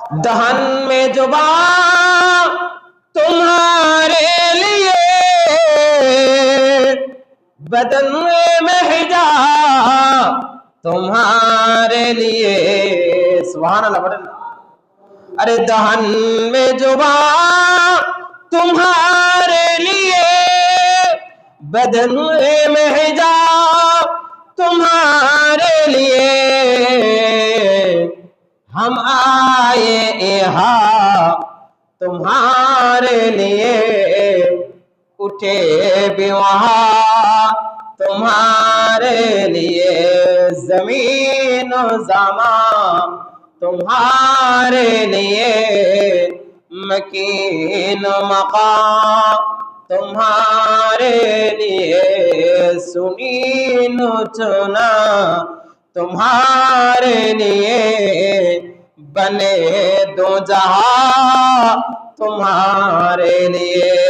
दहन में जुबान तुम्हारे लिए, बदन में हिजाब तुम्हारे लिए। सुभान अल्लाह पढ़ें। अरे दहन में जुबान तुम्हारे लिए, बदन में हिजाब तुम्हारे लिए। हम आए यहाँ तुम्हारे लिए, उठे भी वहाँ तुम्हारे लिए। जमीन ज़मान तुम्हारे लिए, मकीन मकाम तुम्हारे लिए। सुनीन चुना तुम्हारे लिए, बने दो जहां तुम्हारे लिए।